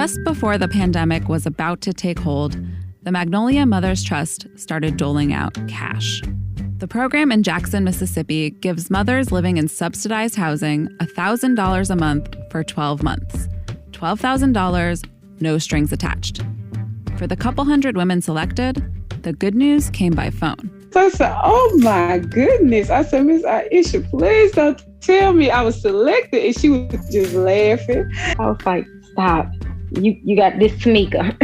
Just before the pandemic was about to take hold, the Magnolia Mothers Trust started doling out cash. The program in Jackson, Mississippi gives mothers living in subsidized housing $1,000 a month for 12 months. $12,000, no strings attached. For the couple hundred women selected, the good news came by phone. So I said, oh my goodness. I said, Miss Aisha, please don't tell me I was selected. And she was just laughing. I was like, stop. You got this, Tamika.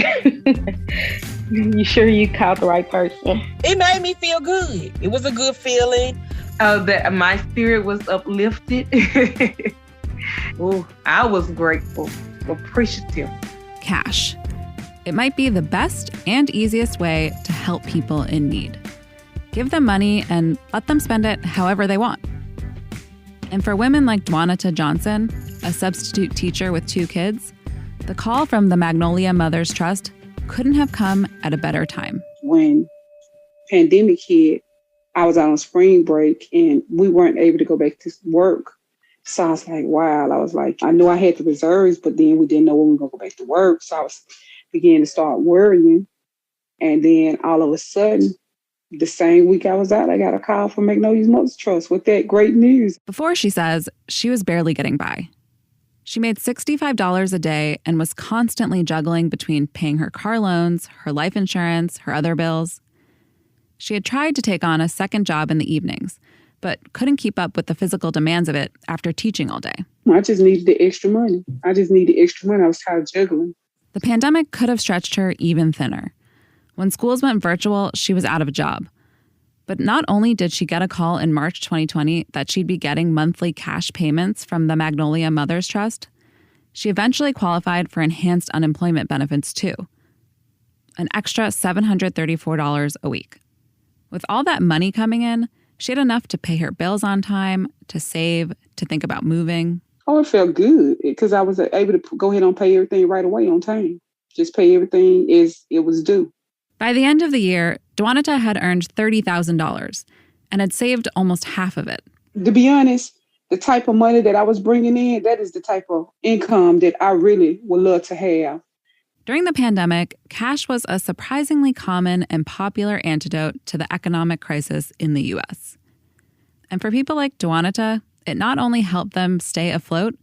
You sure you called the right person? It made me feel good. It was a good feeling. That my spirit was uplifted. Oh, I was grateful, appreciative. Cash. It might be the best and easiest way to help people in need. Give them money and let them spend it however they want. And for women like Dwanita Johnson, a substitute teacher with 2 kids, the call from the Magnolia Mothers Trust couldn't have come at a better time. When pandemic hit, I was out on spring break and we weren't able to go back to work. So I was like, wow. I was like, I knew I had the reserves, but then we didn't know when we were going to go back to work. So I was beginning to start worrying. And then all of a sudden, the same week I was out, I got a call from Magnolia Mothers Trust with that great news. Before, she says, she was barely getting by. She made $65 a day and was constantly juggling between paying her car loans, her life insurance, her other bills. She had tried to take on a second job in the evenings, but couldn't keep up with the physical demands of it after teaching all day. I just needed the extra money. I was tired of juggling. The pandemic could have stretched her even thinner. When schools went virtual, she was out of a job. But not only did she get a call in March 2020 that she'd be getting monthly cash payments from the Magnolia Mothers Trust, she eventually qualified for enhanced unemployment benefits too. An extra $734 a week. With all that money coming in, she had enough to pay her bills on time, to save, to think about moving. Oh, it felt good because I was able to go ahead and pay everything right away on time. Just pay everything as it was due. By the end of the year, Dwanita had earned $30,000 and had saved almost half of it. To be honest, the type of money that I was bringing in, that is the type of income that I really would love to have. During the pandemic, cash was a surprisingly common and popular antidote to the economic crisis in the U.S. And for people like Dwanita, it not only helped them stay afloat,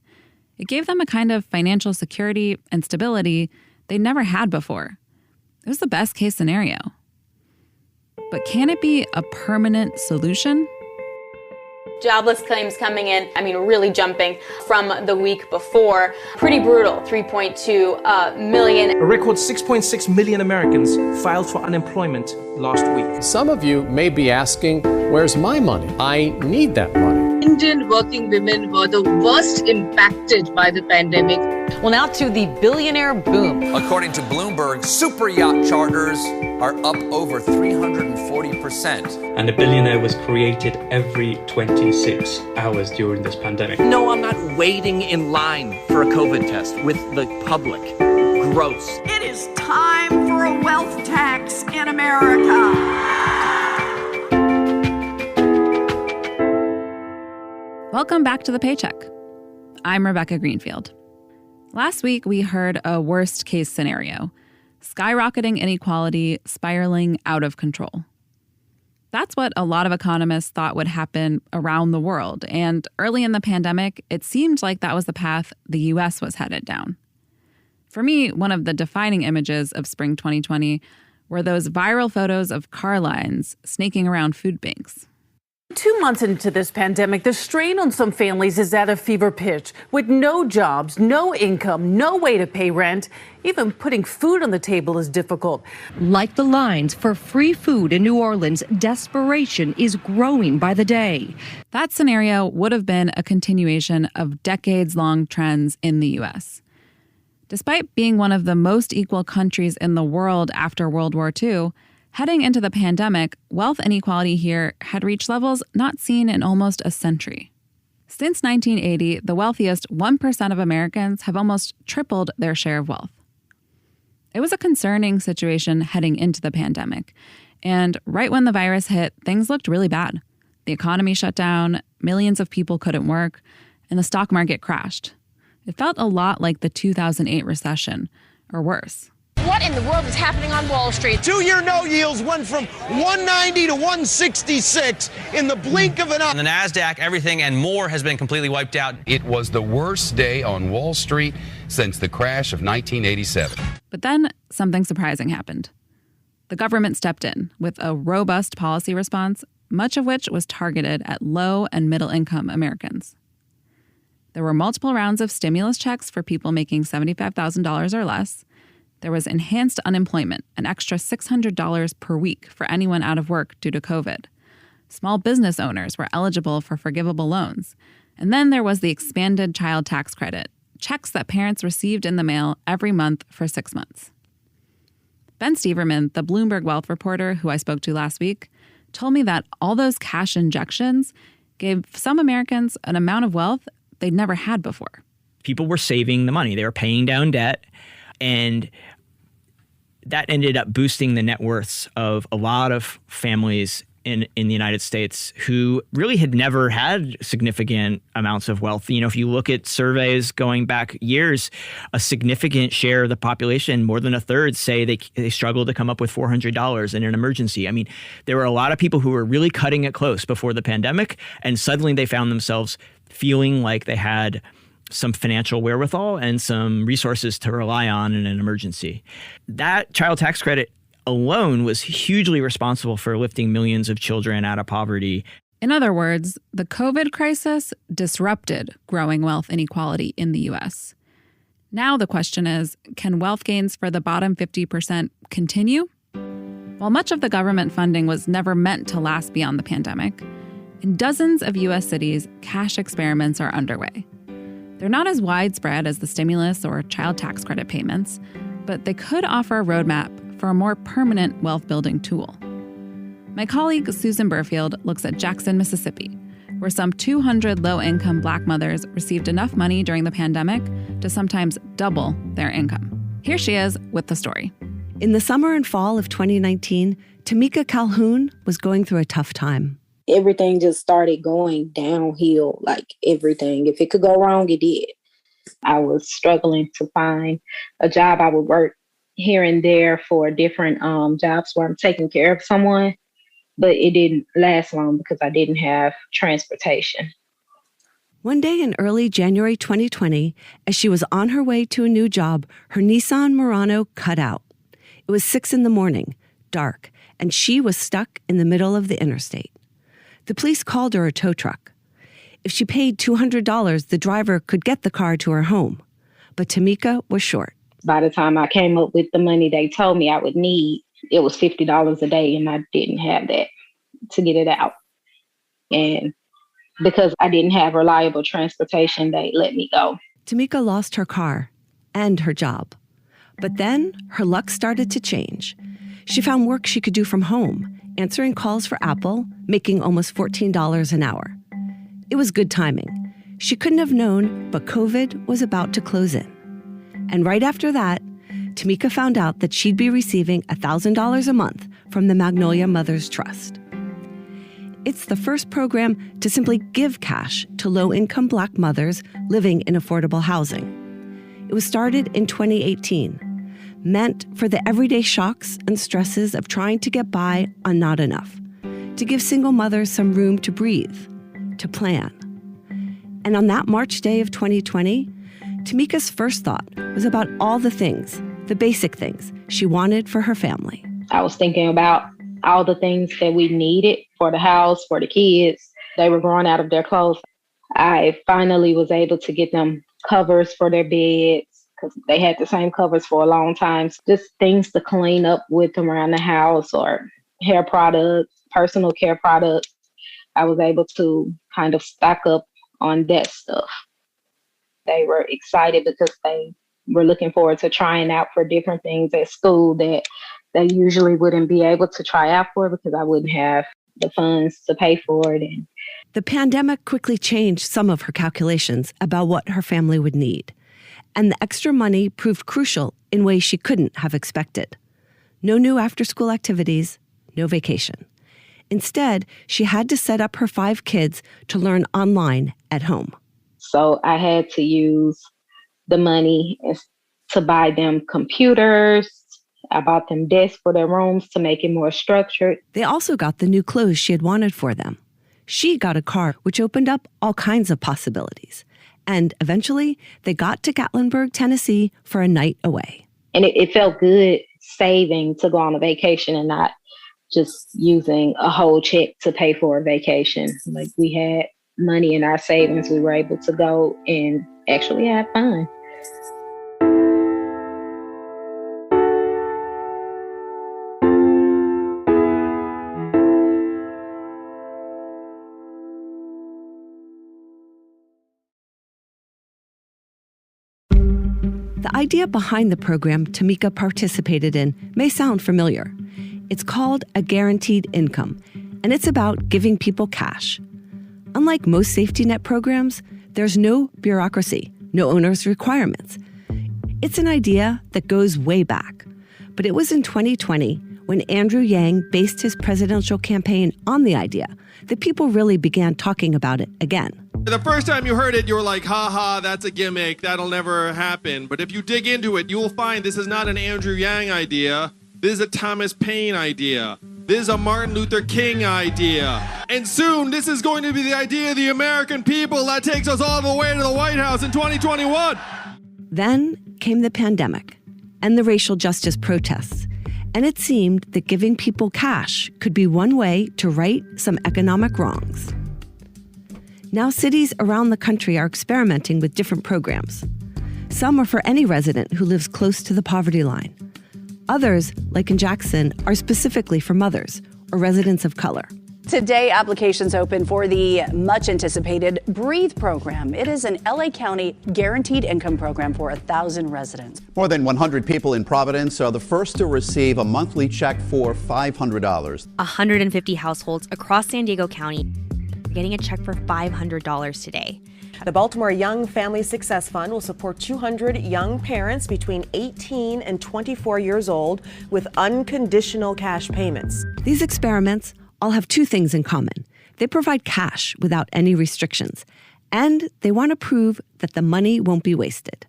it gave them a kind of financial security and stability they never had before. It was the best case scenario. But can it be a permanent solution? Jobless claims coming in, really jumping from the week before. Pretty brutal, 3.2 million. A record 6.6 million Americans filed for unemployment last week. Some of you may be asking, where's my money? I need that money. Indian working women were the worst impacted by the pandemic. Well, now to the Billionaire Boom. According to Bloomberg, super yacht charters are up over 340%. And a billionaire was created every 26 hours during this pandemic. No, I'm not waiting in line for a COVID test with the public. Gross. It is time for a wealth tax in America. Welcome back to The Paycheck. I'm Rebecca Greenfield. Last week, we heard a worst-case scenario, skyrocketing inequality spiraling out of control. That's what a lot of economists thought would happen around the world, and early in the pandemic, it seemed like that was the path the U.S. was headed down. For me, one of the defining images of spring 2020 were those viral photos of car lines snaking around food banks. 2 months into this pandemic, the strain on some families is at a fever pitch. With no jobs, no income, no way to pay rent, even putting food on the table is difficult. Like the lines for free food in New Orleans, desperation is growing by the day. That scenario would have been a continuation of decades-long trends in the U.S. Despite being one of the most equal countries in the world after World War II, heading into the pandemic, wealth inequality here had reached levels not seen in almost a century. Since 1980, the wealthiest 1% of Americans have almost tripled their share of wealth. It was a concerning situation heading into the pandemic. And right when the virus hit, things looked really bad. The economy shut down, millions of people couldn't work, and the stock market crashed. It felt a lot like the 2008 recession, or worse. What in the world is happening on Wall Street? 2-year no yields went from 190 to 166 in the blink of an eye. On the NASDAQ, everything and more has been completely wiped out. It was the worst day on Wall Street since the crash of 1987. But then something surprising happened. The government stepped in with a robust policy response, much of which was targeted at low and middle-income Americans. There were multiple rounds of stimulus checks for people making $75,000 or less. There was enhanced unemployment, an extra $600 per week for anyone out of work due to COVID. Small business owners were eligible for forgivable loans. And then there was the expanded child tax credit, checks that parents received in the mail every month for 6 months. Ben Steverman, the Bloomberg wealth reporter who I spoke to last week, told me that all those cash injections gave some Americans an amount of wealth they'd never had before. People were saving the money. They were paying down debt. And that ended up boosting the net worths of a lot of families in the United States who really had never had significant amounts of wealth. You know, if you look at surveys going back years, a significant share of the population, more than a third, say they struggle to come up with $400 in an emergency. I mean, there were a lot of people who were really cutting it close before the pandemic, and suddenly they found themselves feeling like they had some financial wherewithal and some resources to rely on in an emergency. That child tax credit alone was hugely responsible for lifting millions of children out of poverty. In other words, the COVID crisis disrupted growing wealth inequality in the U.S. Now the question is, can wealth gains for the bottom 50% continue? While much of the government funding was never meant to last beyond the pandemic, in dozens of U.S. cities, cash experiments are underway. They're not as widespread as the stimulus or child tax credit payments, but they could offer a roadmap for a more permanent wealth-building tool. My colleague Susan Berfield looks at Jackson, Mississippi, where some 200 low-income Black mothers received enough money during the pandemic to sometimes double their income. Here she is with the story. In the summer and fall of 2019, Tamika Calhoun was going through a tough time. Everything just started going downhill, like everything. If it could go wrong, it did. I was struggling to find a job. I would work here and there for different jobs where I'm taking care of someone, but it didn't last long because I didn't have transportation. One day in early January 2020, as she was on her way to a new job, her Nissan Murano cut out. It was 6 a.m, dark, and she was stuck in the middle of the interstate. The police called her a tow truck. If she paid $200, the driver could get the car to her home. But Tamika was short. By the time I came up with the money they told me I would need, it was $50 a day, and I didn't have that to get it out. And because I didn't have reliable transportation, they let me go. Tamika lost her car and her job. But then her luck started to change. She found work she could do from home, answering calls for Apple, making almost $14 an hour. It was good timing. She couldn't have known, but COVID was about to close in. And right after that, Tamika found out that she'd be receiving $1,000 a month from the Magnolia Mothers Trust. It's the first program to simply give cash to low-income Black mothers living in affordable housing. It was started in 2018, meant for the everyday shocks and stresses of trying to get by on not enough, to give single mothers some room to breathe, to plan. And on that March day of 2020, Tamika's first thought was about all the things, the basic things, she wanted for her family. I was thinking about all the things that we needed for the house, for the kids. They were growing out of their clothes. I finally was able to get them covers for their beds, because they had the same covers for a long time. Just things to clean up with them around the house, or hair products, personal care products. I was able to kind of stock up on that stuff. They were excited because they were looking forward to trying out for different things at school that they usually wouldn't be able to try out for because I wouldn't have the funds to pay for it. And the pandemic quickly changed some of her calculations about what her family would need. And the extra money proved crucial in ways she couldn't have expected. No new after-school activities, no vacation. Instead, she had to set up her 5 kids to learn online at home. So I had to use the money to buy them computers. I bought them desks for their rooms to make it more structured. They also got the new clothes she had wanted for them. She got a car, which opened up all kinds of possibilities. And eventually, they got to Gatlinburg, Tennessee for a night away. And it felt good saving to go on a vacation and not just using a whole check to pay for a vacation. Like, we had money in our savings. We were able to go and actually have fun. The idea behind the program Tamika participated in may sound familiar. It's called a guaranteed income, and it's about giving people cash. Unlike most safety net programs, there's no bureaucracy, no owner's requirements. It's an idea that goes way back. But it was in 2020, when Andrew Yang based his presidential campaign on the idea, that people really began talking about it again. The first time you heard it, you were like, ha ha, that's a gimmick, that'll never happen. But if you dig into it, you will find this is not an Andrew Yang idea. This is a Thomas Paine idea. This is a Martin Luther King idea. And soon, this is going to be the idea of the American people that takes us all the way to the White House in 2021. Then came the pandemic and the racial justice protests. And it seemed that giving people cash could be one way to right some economic wrongs. Now cities around the country are experimenting with different programs. Some are for any resident who lives close to the poverty line. Others, like in Jackson, are specifically for mothers or residents of color. Today, applications open for the much-anticipated BREATHE program. It is an LA County guaranteed income program for 1,000 residents. More than 100 people in Providence are the first to receive a monthly check for $500. 150 households across San Diego County are getting a check for $500 today. The Baltimore Young Family Success Fund will support 200 young parents between 18 and 24 years old with unconditional cash payments. These experiments all have two things in common. They provide cash without any restrictions, and they want to prove that the money won't be wasted.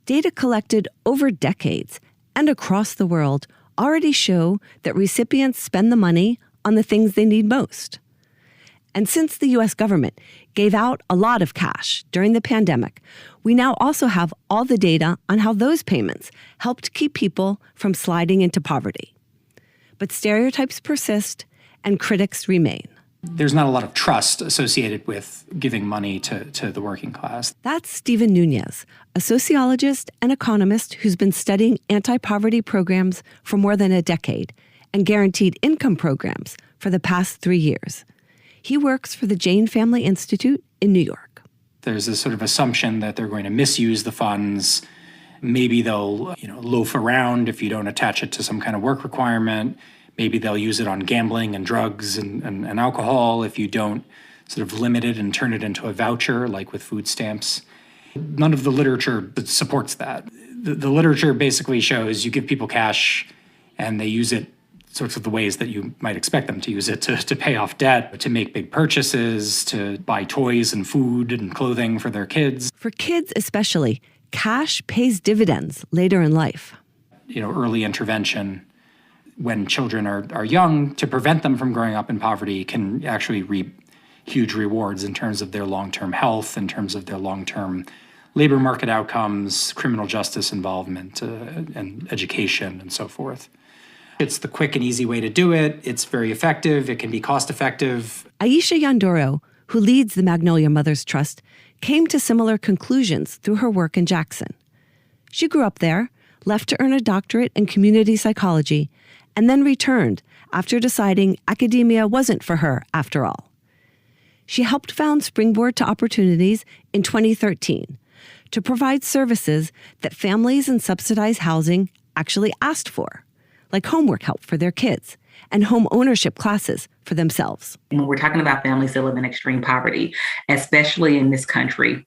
Data collected over decades and across the world already show that recipients spend the money on the things they need most. And since the U.S. government gave out a lot of cash during the pandemic, we now also have all the data on how those payments helped keep people from sliding into poverty. But stereotypes persist, and critics remain. There's not a lot of trust associated with giving money to the working class. That's Stephen Nunez, a sociologist and economist who's been studying anti-poverty programs for more than a decade and guaranteed income programs for the past 3 years. He works for the Jane Family Institute in New York. There's this sort of assumption that they're going to misuse the funds. Maybe they'll, loaf around if you don't attach it to some kind of work requirement. Maybe they'll use it on gambling and drugs and alcohol if you don't sort of limit it and turn it into a voucher, like with food stamps. None of the literature supports that. The literature basically shows you give people cash and they use it sorts of the ways that you might expect them to use it, to pay off debt, to make big purchases, to buy toys and food and clothing for their kids. For kids especially, cash pays dividends later in life. Early intervention when children are young, to prevent them from growing up in poverty, can actually reap huge rewards in terms of their long-term health, in terms of their long-term labor market outcomes, criminal justice involvement, and education, and so forth. It's the quick and easy way to do it. It's very effective. It can be cost-effective. Aisha Yandoro, who leads the Magnolia Mothers Trust, came to similar conclusions through her work in Jackson. She grew up there, left to earn a doctorate in community psychology, and then returned after deciding academia wasn't for her after all. She helped found Springboard to Opportunities in 2013 to provide services that families in subsidized housing actually asked for, like homework help for their kids and home ownership classes for themselves. When we're talking about families that live in extreme poverty, especially in this country,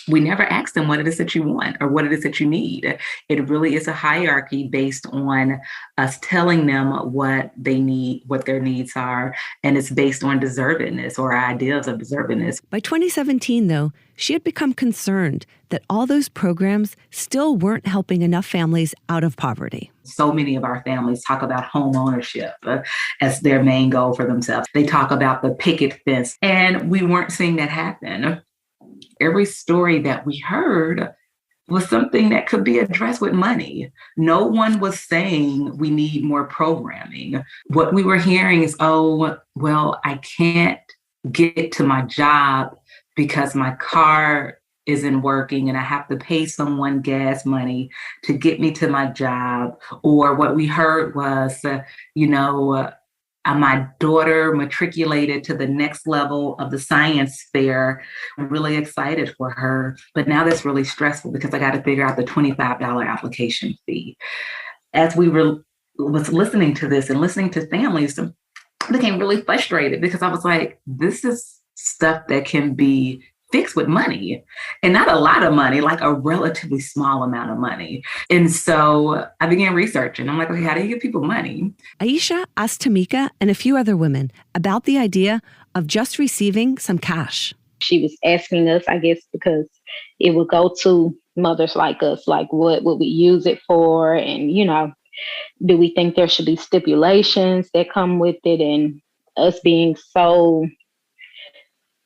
we never ask them what it is that you want or what it is that you need. It really is a hierarchy based on us telling them what they need, what their needs are, and it's based on deservedness or ideas of deservedness. By 2017, though, she had become concerned that all those programs still weren't helping enough families out of poverty. So many of our families talk about home ownership as their main goal for themselves. They talk about the picket fence, and we weren't seeing that happen. Every story that we heard was something that could be addressed with money. No one was saying we need more programming. What we were hearing is, oh, well, I can't get to my job because my car isn't working and I have to pay someone gas money to get me to my job. Or what we heard was, my daughter matriculated to the next level of the science fair. I'm really excited for her. But now that's really stressful because I got to figure out the $25 application fee. As we was listening to this and listening to families, I became really frustrated because I was like, this is stuff that can be fixed with money, and not a lot of money, like a relatively small amount of money. And so I began researching. I'm like, okay, how do you give people money? Aisha asked Tamika and a few other women about the idea of just receiving some cash. She was asking us, I guess, because it would go to mothers like us, like what would we use it for? And, do we think there should be stipulations that come with it? And us being so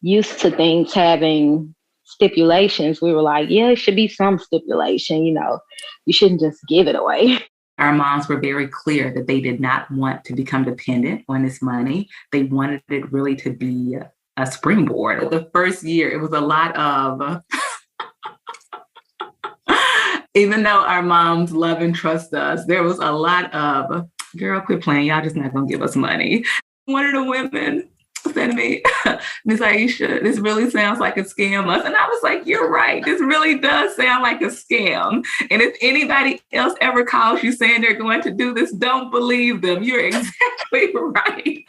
used to things having stipulations, we were like, yeah, it should be some stipulation, you shouldn't just give it away. Our moms were very clear that they did not want to become dependent on this money. They wanted it really to be a springboard. The first year, it was a lot of, even though our moms love and trust us, there was a lot of, girl, quit playing. Y'all just not going to give us money. One of the women said to me, Miss Aisha, this really sounds like a scam. And I was like, you're right. This really does sound like a scam. And if anybody else ever calls you saying they're going to do this, don't believe them. You're exactly right.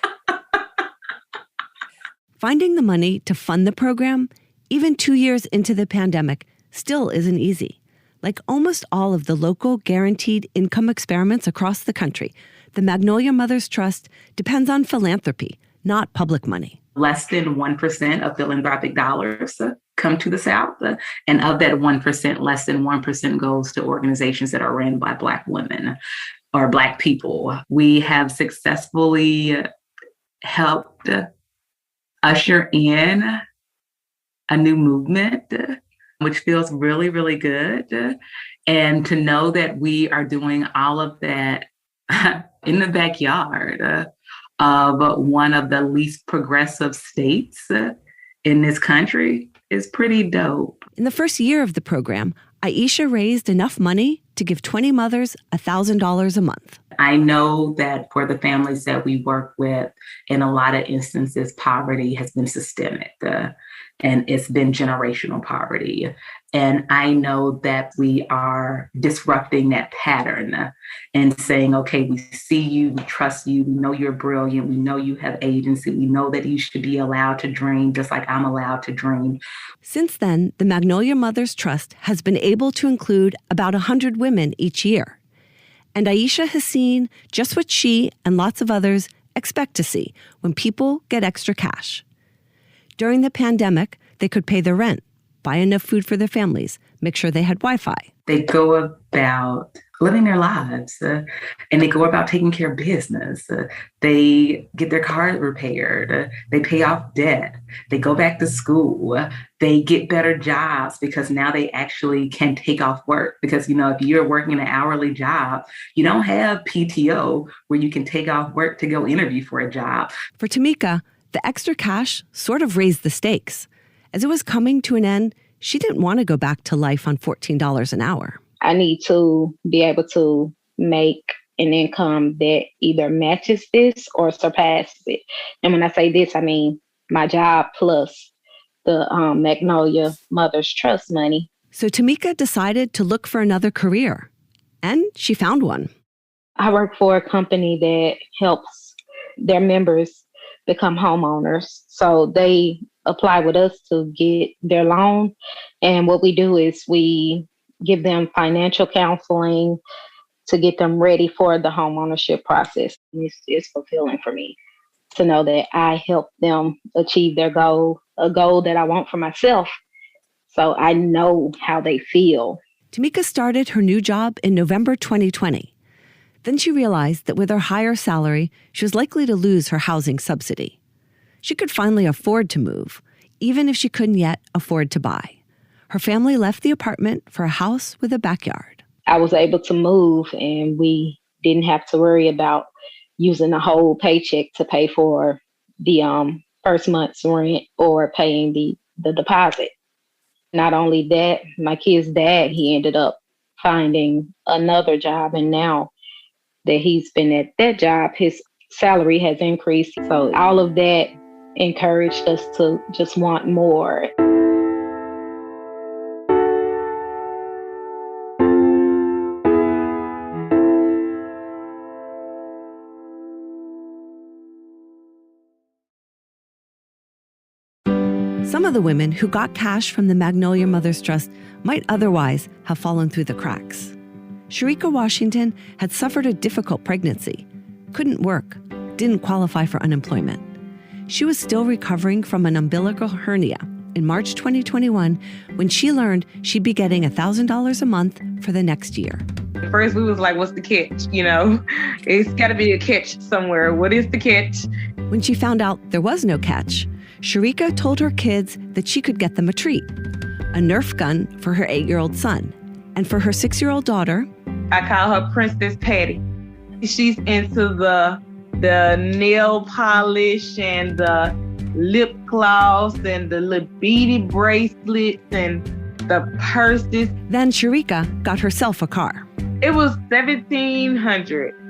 Finding the money to fund the program, even 2 years into the pandemic, still isn't easy. Like almost all of the local guaranteed income experiments across the country, the Magnolia Mothers Trust depends on philanthropy, not public money. Less than 1% of philanthropic dollars come to the South. And of that 1%, less than 1% goes to organizations that are ran by Black women or Black people. We have successfully helped usher in a new movement, which feels really, really good. And to know that we are doing all of that in the backyard of one of the least progressive states in this country is pretty dope. In the first year of the program, Aisha raised enough money to give 20 mothers $1,000 a month. I know that for the families that we work with, in a lot of instances, poverty has been systemic and it's been generational poverty. And I know that we are disrupting that pattern and saying, okay, we see you, we trust you, we know you're brilliant, we know you have agency, we know that you should be allowed to dream just like I'm allowed to dream. Since then, the Magnolia Mothers Trust has been able to include about 100 women each year. And Aisha has seen just what she and lots of others expect to see when people get extra cash. During the pandemic, they could pay their rent, buy enough food for their families, make sure they had Wi-Fi. They go about living their lives and they go about taking care of business. They get their cars repaired. They pay off debt. They go back to school. They get better jobs because now they actually can take off work. Because, if you're working an hourly job, you don't have PTO where you can take off work to go interview for a job. For Tamika, the extra cash sort of raised the stakes. As it was coming to an end, she didn't want to go back to life on $14 an hour. I need to be able to make an income that either matches this or surpasses it. And when I say this, I mean my job plus the Magnolia Mothers Trust money. So Tamika decided to look for another career, and she found one. I work for a company that helps their members become homeowners. So they apply with us to get their loan. And what we do is we give them financial counseling to get them ready for the homeownership process. It's fulfilling for me to know that I help them achieve their goal, a goal that I want for myself. So I know how they feel. Tamika started her new job in November 2020. Then she realized that with her higher salary, she was likely to lose her housing subsidy. She could finally afford to move, even if she couldn't yet afford to buy. Her family left the apartment for a house with a backyard. I was able to move, and we didn't have to worry about using a whole paycheck to pay for the first month's rent or paying the deposit. Not only that, my kid's dad, he ended up finding another job, and now that he's been at that job, his salary has increased. So all of that encouraged us to just want more. Some of the women who got cash from the Magnolia Mothers Trust might otherwise have fallen through the cracks. Sharika Washington had suffered a difficult pregnancy, couldn't work, didn't qualify for unemployment. She was still recovering from an umbilical hernia in March 2021 when she learned she'd be getting $1,000 a month for the next year. At first, we was like, what's the catch? You know, it's got to be a catch somewhere. What is the catch? When she found out there was no catch, Sharika told her kids that she could get them a treat, a Nerf gun for her 8-year-old son. And for her 6-year-old daughter, I call her Princess Patty. She's into the nail polish and the lip gloss and the little beady bracelets and the purses. Then Sharika got herself a car. It was $1,700.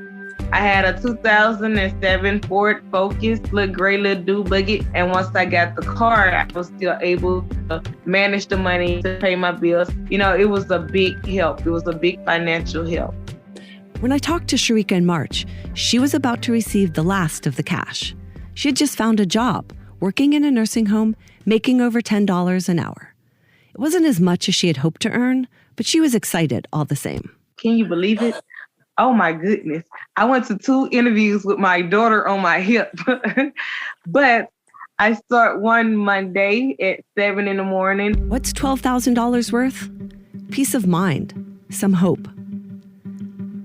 I had a 2007 Ford Focus, little gray little dude buggy. And once I got the car, I was still able to manage the money to pay my bills. You know, it was a big help. It was a big financial help. When I talked to Sharika in March, she was about to receive the last of the cash. She had just found a job, working in a nursing home, making over $10 an hour. It wasn't as much as she had hoped to earn, but she was excited all the same. Can you believe it? Oh my goodness. I went to 2 interviews with my daughter on my hip, but I start one Monday at 7 a.m. What's $12,000 worth? Peace of mind, some hope.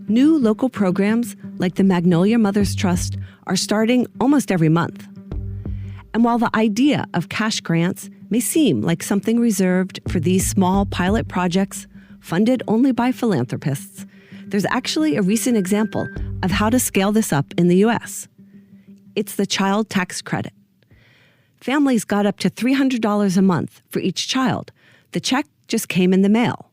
New local programs like the Magnolia Mothers Trust are starting almost every month. And while the idea of cash grants may seem like something reserved for these small pilot projects funded only by philanthropists, there's actually a recent example of how to scale this up in the U.S. It's the child tax credit. Families got up to $300 a month for each child. The check just came in the mail.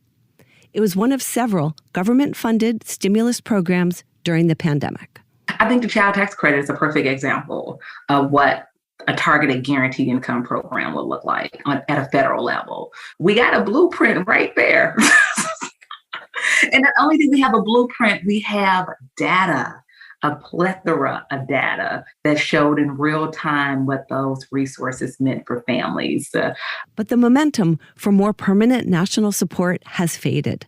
It was one of several government-funded stimulus programs during the pandemic. I think the child tax credit is a perfect example of what a targeted guaranteed income program would look like at a federal level. We got a blueprint right there. And not only do we have a blueprint, we have data, a plethora of data that showed in real time what those resources meant for families. But the momentum for more permanent national support has faded.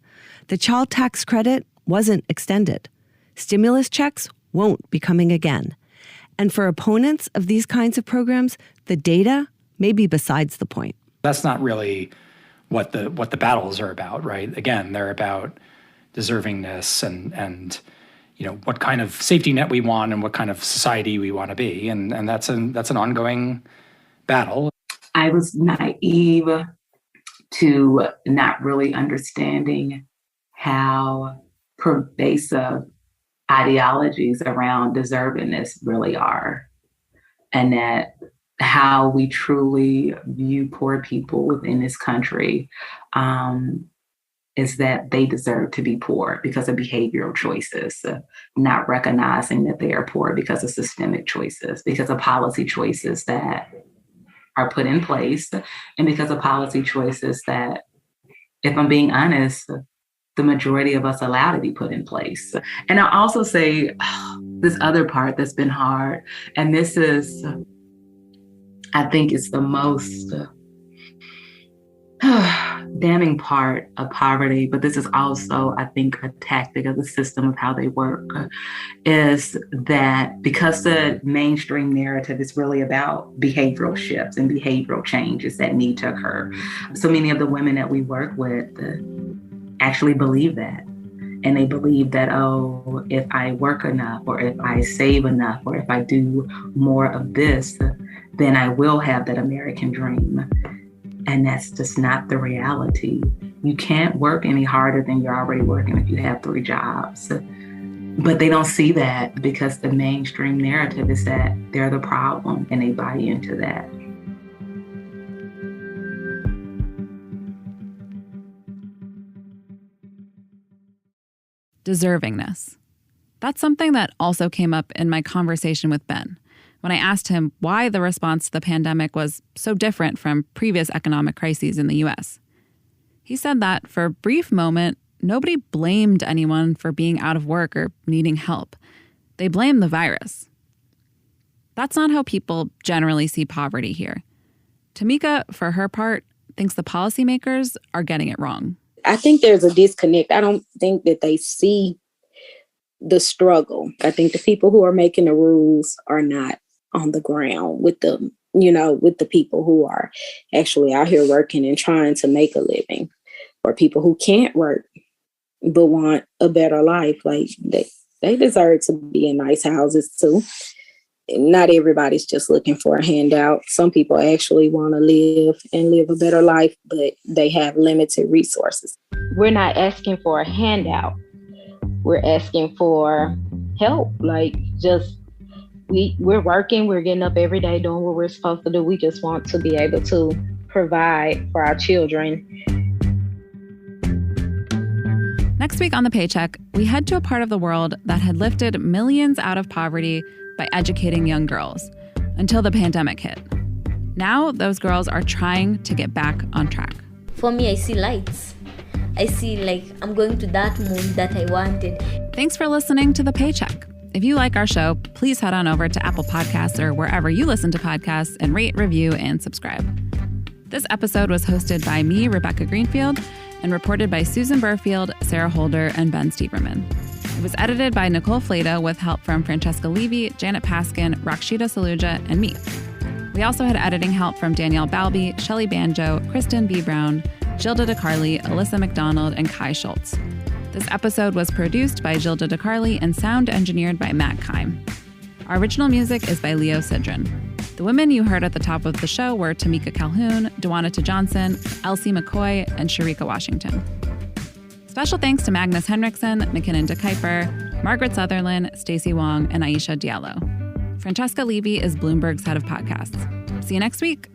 The child tax credit wasn't extended. Stimulus checks won't be coming again. And for opponents of these kinds of programs, the data may be besides the point. That's not really what the battles are about, right? Again, they're about deservingness and you know what kind of safety net we want and what kind of society we want to be, and that's an ongoing battle. I was naive to not really understanding how pervasive ideologies around deservingness really are, and that how we truly view poor people within this country is that they deserve to be poor because of behavioral choices, not recognizing that they are poor because of systemic choices, because of policy choices that are put in place, and because of policy choices that, if I'm being honest, the majority of us allow to be put in place. And I'll also say this other part that's been hard, and this is I think is the most damning part of poverty, but this is also, I think, a tactic of the system of how they work, is that because the mainstream narrative is really about behavioral shifts and behavioral changes that need to occur. So many of the women that we work with actually believe that. And they believe that, oh, if I work enough, or if I save enough, or if I do more of this, then I will have that American dream. And that's just not the reality. You can't work any harder than you're already working if you have 3 jobs. But they don't see that because the mainstream narrative is that they're the problem, and they buy into that. Deservingness. That's something that also came up in my conversation with Ben when I asked him why the response to the pandemic was so different from previous economic crises in the U.S. He said that for a brief moment, nobody blamed anyone for being out of work or needing help. They blamed the virus. That's not how people generally see poverty here. Tamika, for her part, thinks the policymakers are getting it wrong. I think there's a disconnect. I don't think that they see the struggle. I think the people who are making the rules are not on the ground with the, with the people who are actually out here working and trying to make a living, or people who can't work but want a better life. Like they deserve to be in nice houses too. Not everybody's just looking for a handout. Some people actually want to live a better life, but they have limited resources. We're not asking for a handout. We're asking for help. Like, we're working, we're getting up every day doing what we're supposed to do. We just want to be able to provide for our children. Next week on The Paycheck, we head to a part of the world that had lifted millions out of poverty by educating young girls until the pandemic hit. Now, those girls are trying to get back on track. For me, I see lights. I see like I'm going to that moon that I wanted. Thanks for listening to The Paycheck. If you like our show, please head on over to Apple Podcasts or wherever you listen to podcasts and rate, review, and subscribe. This episode was hosted by me, Rebecca Greenfield, and reported by Susan Berfield, Sarah Holder, and Ben Steverman. It was edited by Nicole Flata with help from Francesca Levy, Janet Paskin, Rakshita Saluja, and me. We also had editing help from Danielle Balby, Shelley Banjo, Kristen B. Brown, Gilda DeCarli, Alyssa McDonald, and Kai Schultz. This episode was produced by Gilda DeCarli and sound engineered by Matt Kime. Our original music is by Leo Sidran. The women you heard at the top of the show were Tamika Calhoun, Dewanita Johnson, Elsie McCoy, and Sharika Washington. Special thanks to Magnus Henriksen, McKinnon DeKuyper, Margaret Sutherland, Stacey Wong, and Aisha Diallo. Francesca Levy is Bloomberg's head of podcasts. See you next week.